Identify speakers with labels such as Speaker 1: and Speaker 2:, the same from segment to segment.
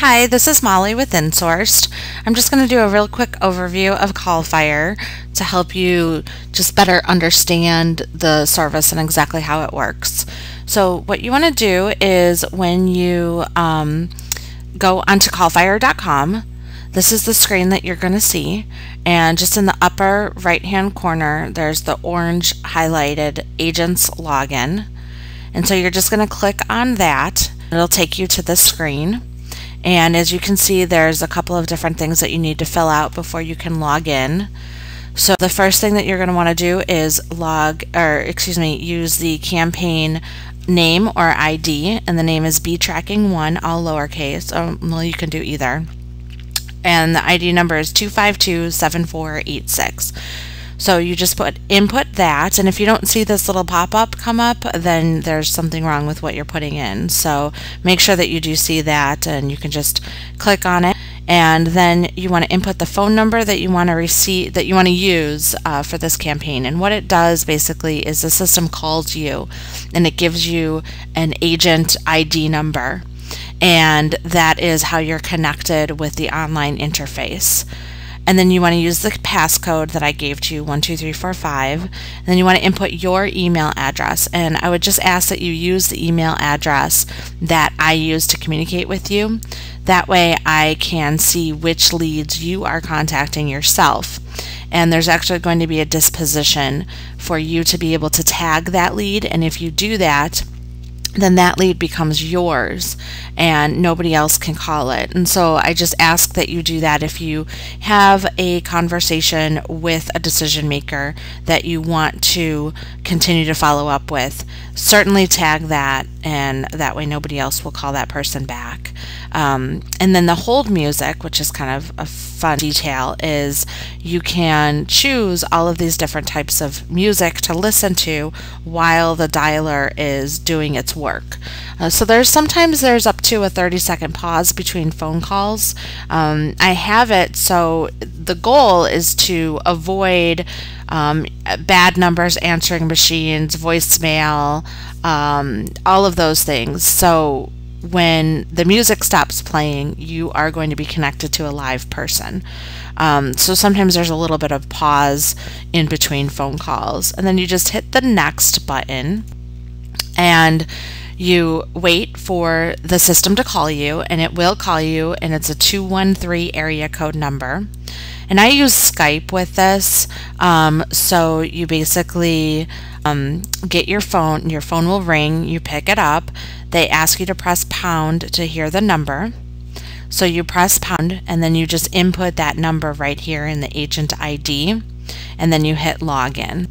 Speaker 1: Hi, this is Molly with Insourced. I'm just going to do a real quick overview of Callfire to help you just better understand the service and exactly how it works. So what you want to do is when you go onto callfire.com, this is the screen that you're going to see, and just in the upper right hand corner there's the orange highlighted Agents Login, and so you're just going to click on that. It'll take you to this screen. And as you can see, there's a couple of different things that you need to fill out before you can log in. So the first thing that you're going to want to do is use the campaign name or ID, and the name is btracking1, all lowercase. Well, you can do either. And the ID number is 2527486. So you just input that, and if you don't see this little pop-up come up, then there's something wrong with what you're putting in. So make sure that you do see that, and you can just click on it. And then you want to input the phone number that you want to use for this campaign. And what it does basically is the system calls you, and it gives you an agent ID number, and that is how you're connected with the online interface. And then you want to use the passcode that I gave to you, 12345. And then you want to input your email address. And I would just ask that you use the email address that I use to communicate with you. That way I can see which leads you are contacting yourself. And there's actually going to be a disposition for you to be able to tag that lead. And if you do that, then that lead becomes yours and nobody else can call it. And so I just ask that you do that if you have a conversation with a decision maker that you want to continue to follow up with. Certainly tag that, and that way nobody else will call that person back. And then the hold music, which is kind of a fun detail, is you can choose all of these different types of music to listen to while the dialer is doing its work. So sometimes there's up to a 30-second pause between phone calls. I have it so the goal is to avoid bad numbers, answering machines, voicemail, all of those things. So when the music stops playing, you are going to be connected to a live person. So sometimes there's a little bit of pause in between phone calls, and then you just hit the next button and you wait for the system to call you, and it will call you, and it's a 213 area code number. And I use Skype with this, so you basically get your phone will ring, you pick it up, they ask you to press pound to hear the number. So you press pound, and then you just input that number right here in the agent ID, and then you hit login.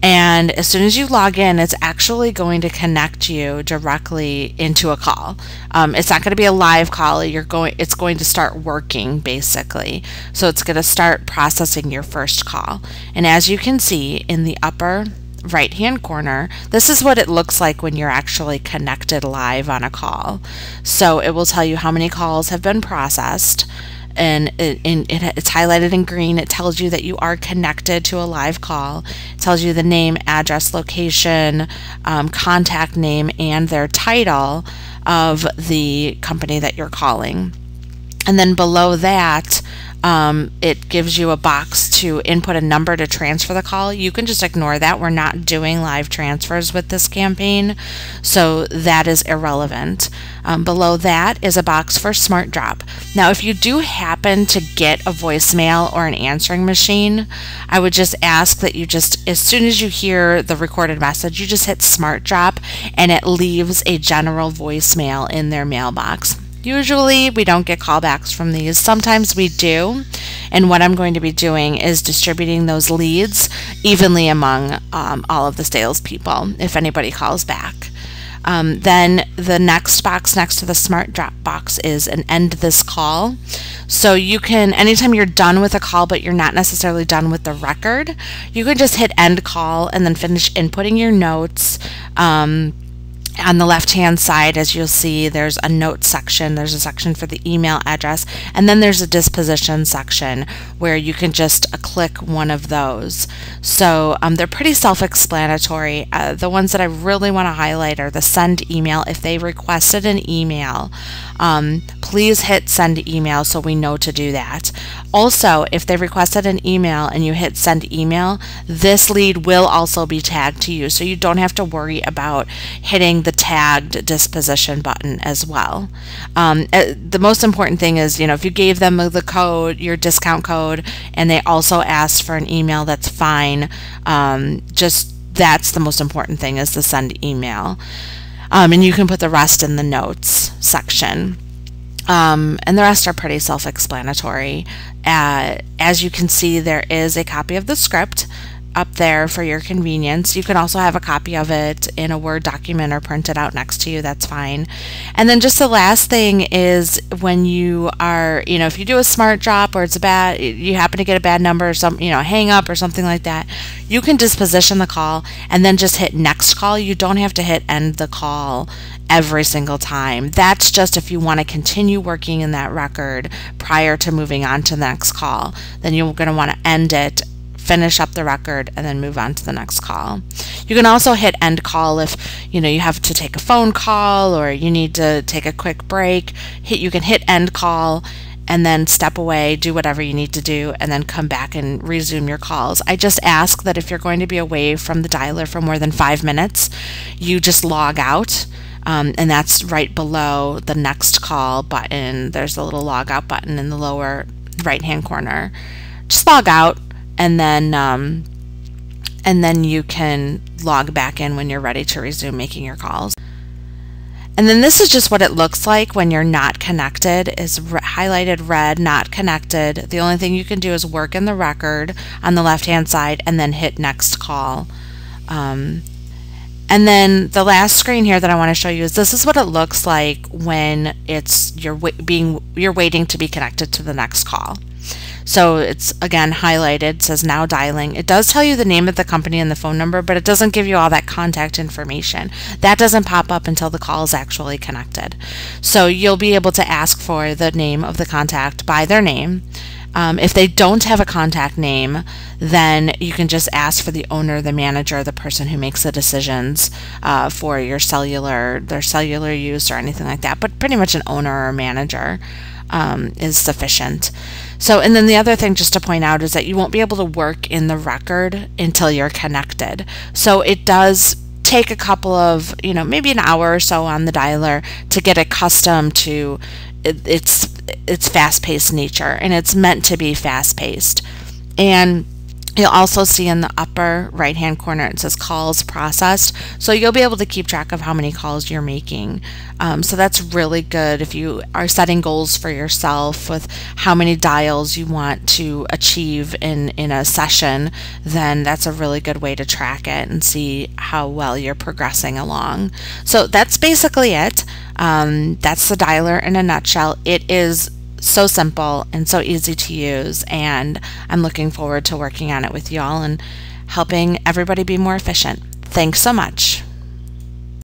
Speaker 1: And as soon as you log in, it's actually going to connect you directly into a call. It's not going to be a live call. It's going to start working basically. So it's going to start processing your first call. And as you can see in the upper right hand corner, this is what it looks like when you're actually connected live on a call. So it will tell you how many calls have been processed, and it's highlighted in green. It tells you that you are connected to a live call. It tells you the name, address, location, contact name, and their title of the company that you're calling. And then below that, it gives you a box to input a number to transfer the call. You can just ignore that. We're not doing live transfers with this campaign, so that is irrelevant. Below that is a box for Smart Drop. Now, if you do happen to get a voicemail or an answering machine, I would just ask that you just, as soon as you hear the recorded message, you just hit Smart Drop, and it leaves a general voicemail in their mailbox. Usually we don't get callbacks from these. Sometimes we do, and what I'm going to be doing is distributing those leads evenly among all of the salespeople if anybody calls back. Then the next box next to the Smart Drop box is an end this call. So you can, anytime you're done with a call but you're not necessarily done with the record, you can just hit end call and then finish inputting your notes. On the left-hand side, as you'll see, there's a note section, there's a section for the email address, and then there's a disposition section where you can just click one of those. So they're pretty self-explanatory. The ones that I really want to highlight are the send email. If they requested an email, please hit send email so we know to do that. Also, if they requested an email and you hit send email, this lead will also be tagged to you, so you don't have to worry about hitting the tagged disposition button as well. The most important thing is, if you gave them the code, your discount code, and they also asked for an email, that's fine. That's the most important thing, is the send email. And you can put the rest in the notes section. And the rest are pretty self-explanatory. As you can see, there is a copy of the script up there for your convenience. You can also have a copy of it in a Word document or print it out next to you. That's fine. And then just the last thing is, when you are, if you do a smart drop, or you happen to get a bad number, or some, hang up or something like that, you can disposition the call and then just hit next call. You don't have to hit end the call every single time. That's just if you want to continue working in that record prior to moving on to the next call. Then you're going to want to end it, finish up the record, and then move on to the next call. You can also hit end call if you have to take a phone call or you need to take a quick break. You can hit end call and then step away, do whatever you need to do, and then come back and resume your calls. I just ask that if you're going to be away from the dialer for more than 5 minutes, you just log out. And that's right below the next call button. There's a little log out button in the lower right hand corner. Just log out, and then you can log back in when you're ready to resume making your calls. And then this is just what it looks like when you're not connected. Is highlighted red, not connected. The only thing you can do is work in the record on the left hand side and then hit next call. And then the last screen here that I want to show you is, this is what it looks like when you're waiting to be connected to the next call. So it's again highlighted, says now dialing. It does tell you the name of the company and the phone number, but it doesn't give you all that contact information. That doesn't pop up until the call is actually connected. So you'll be able to ask for the name of the contact by their name. If they don't have a contact name, then you can just ask for the owner, the manager, the person who makes the decisions for their cellular use or anything like that. But pretty much an owner or manager is sufficient. So, and then the other thing just to point out is that you won't be able to work in the record until you're connected. So it does take a couple of, maybe an hour or so on the dialer to get accustomed to its fast-paced nature, and it's meant to be fast-paced. And you'll also see in the upper right-hand corner it says calls processed, so you'll be able to keep track of how many calls you're making. So that's really good if you are setting goals for yourself with how many dials you want to achieve in a session. Then that's a really good way to track it and see how well you're progressing along. So that's basically it. That's the dialer in a nutshell. It is so simple and so easy to use, and I'm looking forward to working on it with y'all and helping everybody be more efficient. Thanks so much.